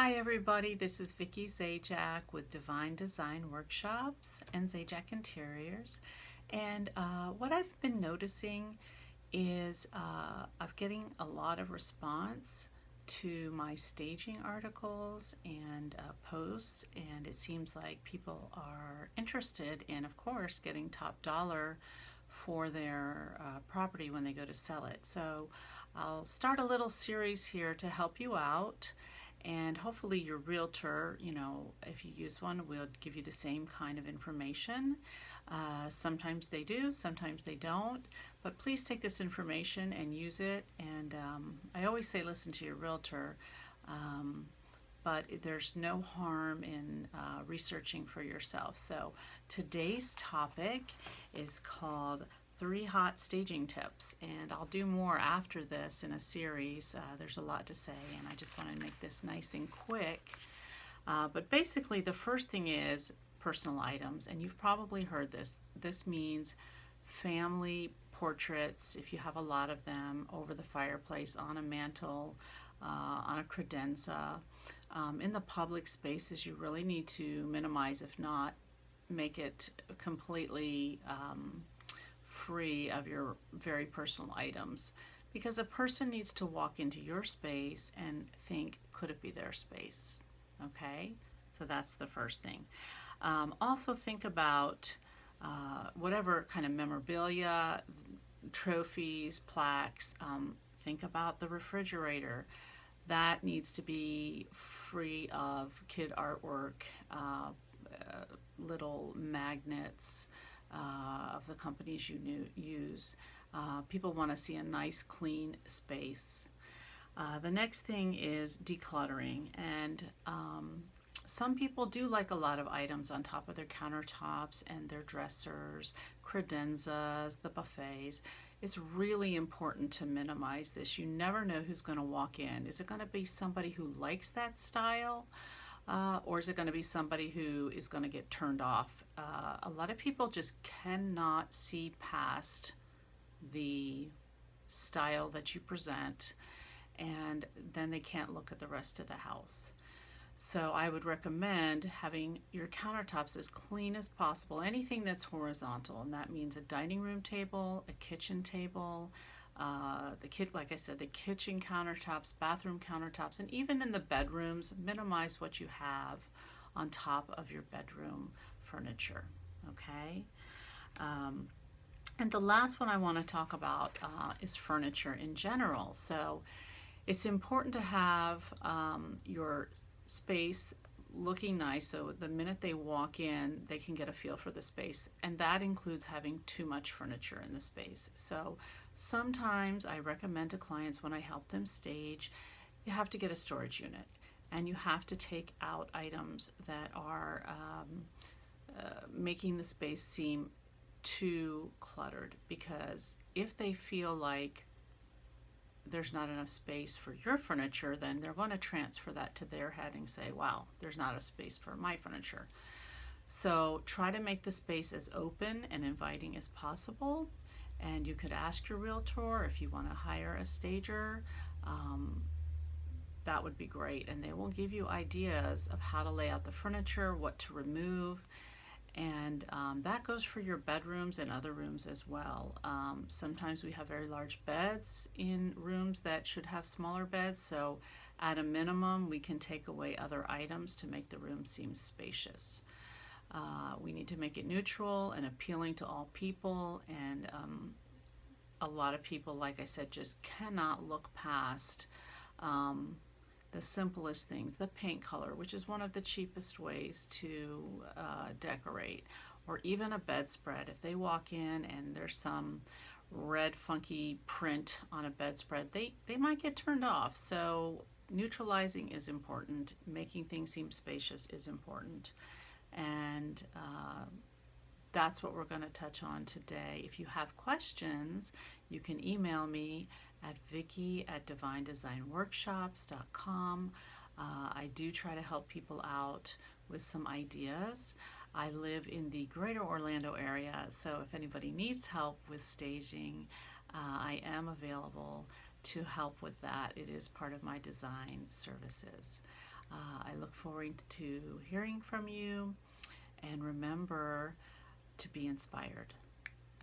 Hi everybody, this is Vicki Zajac with Divine Design Workshops and Zajac Interiors. And what I've been noticing is I'm getting a lot of response to my staging articles and posts, and it seems like people are interested in, of course, getting top dollar for their property when they go to sell it. So I'll start a little series here to help you out, and hopefully your realtor, if you use one, will give you the same kind of information. Sometimes they do, sometimes they don't, but please take this information and use it. And I always say listen to your realtor, um, but there's no harm in researching for yourself. So today's topic is called 3 hot staging tips, and I'll do more after this in a series. There's a lot to say, and I just want to make this nice and quick. But basically, the first thing is personal items, and you've probably heard this. This means family portraits, if you have a lot of them, over the fireplace, on a mantle, on a credenza. In the public spaces, you really need to minimize, if not make it completely free of your very personal items, because a person needs to walk into your space and think, could it be their space? Okay, so that's the first thing. Also, think about whatever kind of memorabilia, trophies, plaques. Think about the refrigerator. That needs to be free of kid artwork, little magnets of the companies you use. People want to see a nice, clean space. The next thing is decluttering, and some people do like a lot of items on top of their countertops and their dressers, credenzas, the buffets. It's really important to minimize this. You never know who's going to walk in. Is it going to be somebody who likes that style? Or is it going to be somebody who is going to get turned off? A lot of people just cannot see past the style that you present, and then they can't look at the rest of the house. So I would recommend having your countertops as clean as possible. Anything that's horizontal, and that means a dining room table, a kitchen table, like I said, the kitchen countertops, bathroom countertops, and even in the bedrooms, minimize what you have on top of your bedroom furniture. Okay. And the last one I want to talk about is furniture in general. So it's important to have your space looking nice, so the minute they walk in they can get a feel for the space, and that includes having too much furniture in the space. So sometimes I recommend to clients, when I help them stage, you have to get a storage unit, and you have to take out items that are making the space seem too cluttered, because if they feel like there's not enough space for your furniture, then they're going to transfer that to their head and say, wow, there's not a space for my furniture. So try to make the space as open and inviting as possible. And you could ask your realtor if you want to hire a stager. That would be great. And they will give you ideas of how to lay out the furniture, what to remove. And that goes for your bedrooms and other rooms as well. Sometimes we have very large beds in rooms that should have smaller beds, so at a minimum we can take away other items to make the room seem spacious. We need to make it neutral and appealing to all people, and a lot of people, like I said, just cannot look past the simplest things, the paint color, which is one of the cheapest ways to decorate, or even a bedspread. If they walk in and there's some red funky print on a bedspread, they might get turned off. So neutralizing is important. Making things seem spacious is important. And that's what we're going to touch on today. If you have questions, you can email me at vicki@divinedesignworkshops.com. I do try to help people out with some ideas. I live in the greater Orlando area, so if anybody needs help with staging, I am available to help with that. It is part of my design services. I look forward to hearing from you, and remember to be inspired.